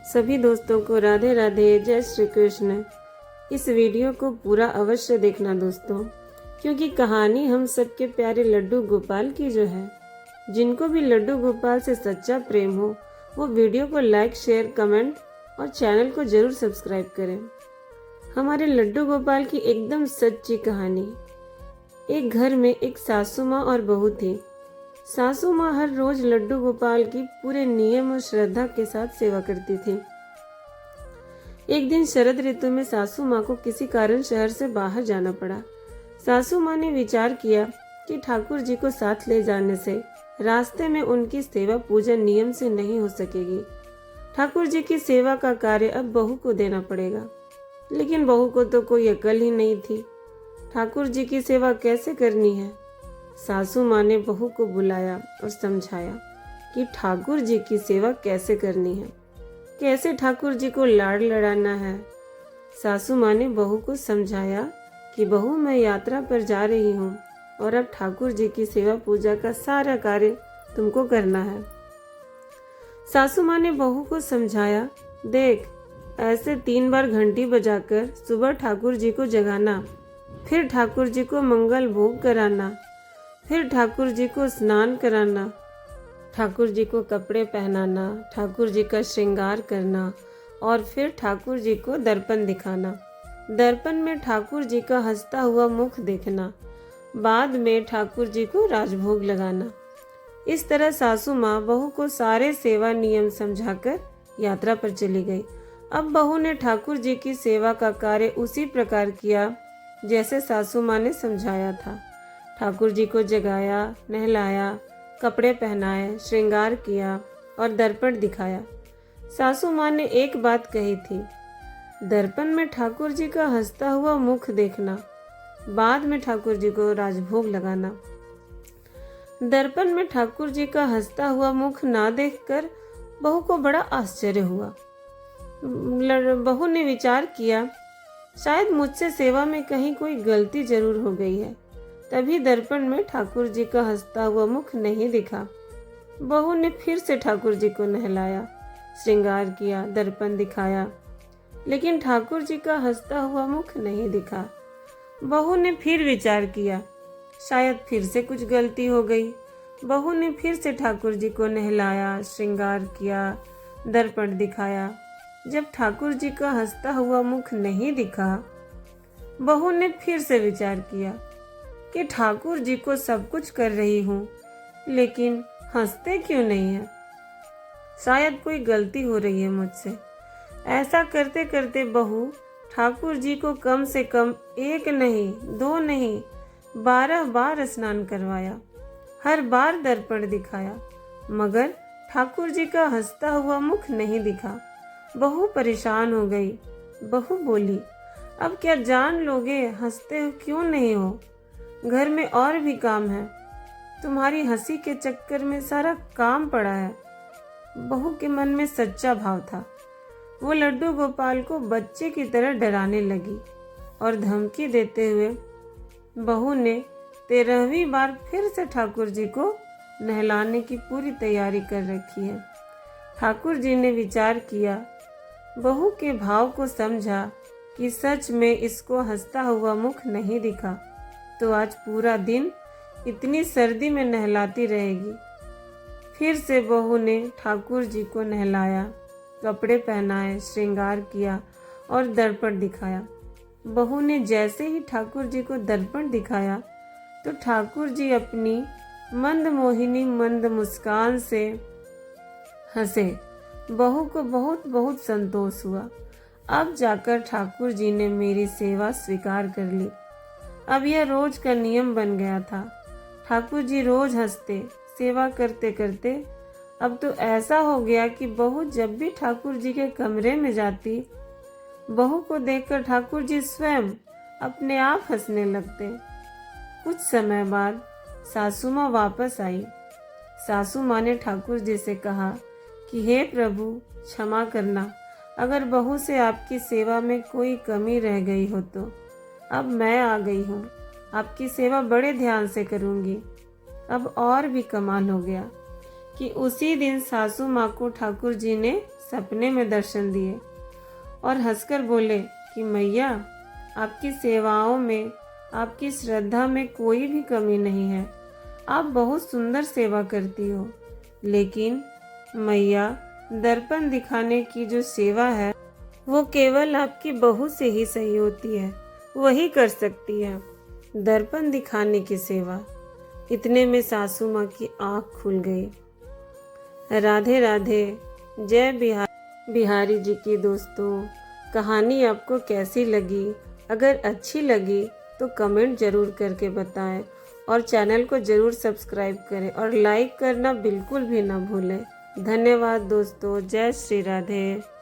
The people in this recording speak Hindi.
सभी दोस्तों को राधे राधे, जय श्री कृष्ण। इस वीडियो को पूरा अवश्य देखना दोस्तों, क्योंकि कहानी हम सबके प्यारे लड्डू गोपाल की जो है। जिनको भी लड्डू गोपाल से सच्चा प्रेम हो वो वीडियो को लाइक, शेयर, कमेंट और चैनल को जरूर सब्सक्राइब करें। हमारे लड्डू गोपाल की एकदम सच्ची कहानी। एक घर में एक सासू माँ और बहू थी। सासू माँ हर रोज लड्डू गोपाल की पूरे नियम और श्रद्धा के साथ सेवा करती थी। एक दिन शरद ऋतु में सासू माँ को किसी कारण शहर से बाहर जाना पड़ा। सासू माँ ने विचार किया कि ठाकुर जी को साथ ले जाने से रास्ते में उनकी सेवा पूजा नियम से नहीं हो सकेगी। ठाकुर जी की सेवा का कार्य अब बहू को देना पड़ेगा। लेकिन बहू को तो कोई अकल ही नहीं थी। ठाकुर जी की सेवा कैसे करनी है। सासू माँ ने बहू को बुलाया और समझाया कि ठाकुर जी की सेवा कैसे करनी है, कैसे ठाकुर जी को लाड़ लड़ाना है। सासू माँ ने बहू को समझाया कि बहू, मैं यात्रा पर जा रही हूँ और अब ठाकुर जी की सेवा पूजा का सारा कार्य तुमको करना है। सासू माँ ने बहू को समझाया, देख, ऐसे 3 बार घंटी बजाकर सुबह ठाकुर जी को जगाना, फिर ठाकुर जी को मंगल भोग कराना, फिर ठाकुर जी को स्नान कराना, ठाकुर जी को कपड़े पहनाना, ठाकुर जी का श्रृंगार करना और फिर ठाकुर जी को दर्पण दिखाना। दर्पण में ठाकुर जी का हंसता हुआ मुख देखना। बाद में ठाकुर जी को राजभोग लगाना। इस तरह सासू माँ बहू को सारे सेवा नियम समझाकर यात्रा पर चली गई। अब बहू ने ठाकुर जी की सेवा का कार्य उसी प्रकार किया जैसे सासू माँ ने समझाया था। ठाकुर जी को जगाया, नहलाया, कपड़े पहनाए, श्रृंगार किया और दर्पण दिखाया। सासू माँ ने एक बात कही थी, दर्पण में ठाकुर जी का हंसता हुआ मुख देखना, बाद में ठाकुर जी को राजभोग लगाना। दर्पण में ठाकुर जी का हंसता हुआ मुख ना देखकर बहू को बड़ा आश्चर्य हुआ। बहू ने विचार किया, शायद मुझसे सेवा में कहीं कोई गलती जरूर हो गई है, तभी दर्पण में ठाकुर जी का हंसता हुआ मुख नहीं दिखा। बहू ने फिर से ठाकुर जी को नहलाया, श्रृंगार किया, दर्पण दिखाया, लेकिन ठाकुर जी का हंसता हुआ मुख नहीं दिखा। बहू ने फिर विचार किया, शायद फिर से कुछ गलती हो गई। बहू ने फिर से ठाकुर जी को नहलाया, श्रृंगार किया, दर्पण दिखाया। जब ठाकुर जी का हंसता हुआ मुख नहीं दिखा, बहू ने फिर से विचार किया कि ठाकुर जी को सब कुछ कर रही हूँ, लेकिन हंसते क्यों नहीं है। शायद कोई गलती हो रही है मुझसे। ऐसा करते करते बहू ठाकुर जी को कम से कम 1 नहीं, 2 नहीं, 12 बार स्नान करवाया। हर बार दर्पण दिखाया, मगर ठाकुर जी का हंसता हुआ मुख नहीं दिखा। बहू परेशान हो गई। बहू बोली, अब क्या जान लोगे, हंसते हो क्यों नहीं हो। घर में और भी काम है, तुम्हारी हंसी के चक्कर में सारा काम पड़ा है। बहू के मन में सच्चा भाव था। वो लड्डू गोपाल को बच्चे की तरह डराने लगी और धमकी देते हुए बहू ने 13वीं बार फिर से ठाकुर जी को नहलाने की पूरी तैयारी कर रखी है। ठाकुर जी ने विचार किया, बहू के भाव को समझा कि सच में इसको हंसता हुआ मुख नहीं दिखा तो आज पूरा दिन इतनी सर्दी में नहलाती रहेगी। फिर से बहू ने ठाकुर जी को नहलाया, कपड़े पहनाए, श्रृंगार किया और दर्पण दिखाया। बहू ने जैसे ही ठाकुर जी को दर्पण दिखाया तो ठाकुर जी अपनी मंद मोहिनी मंद मुस्कान से हंसे। बहू को बहुत बहुत संतोष हुआ। अब जाकर ठाकुर जी ने मेरी सेवा स्वीकार कर ली। अब यह रोज का नियम बन गया था। ठाकुर जी रोज हंसते, सेवा करते करते अब तो ऐसा हो गया कि बहू जब भी ठाकुर जी के कमरे में जाती, बहू को देखकर ठाकुर जी स्वयं अपने आप हंसने लगते। कुछ समय बाद सासू माँ वापस आई। सासू माँ ने ठाकुर जी से कहा कि हे प्रभु, क्षमा करना, अगर बहू से आपकी सेवा में कोई कमी रह गई हो तो अब मैं आ गई हूँ, आपकी सेवा बड़े ध्यान से करूँगी। अब और भी कमाल हो गया कि उसी दिन सासू माँ को ठाकुर जी ने सपने में दर्शन दिए और हंसकर बोले कि मैया, आपकी सेवाओं में, आपकी श्रद्धा में कोई भी कमी नहीं है। आप बहुत सुंदर सेवा करती हो, लेकिन मैया, दर्पण दिखाने की जो सेवा है वो केवल आपकी बहू से ही सही होती है, वही कर सकती है दर्पण दिखाने की सेवा। इतने में सासू माँ की आँख खुल गई। राधे राधे। जय बिहारी जी की दोस्तों, कहानी आपको कैसी लगी? अगर अच्छी लगी तो कमेंट जरूर करके बताएं और चैनल को जरूर सब्सक्राइब करें और लाइक करना बिल्कुल भी ना भूलें। धन्यवाद दोस्तों। जय श्री राधे।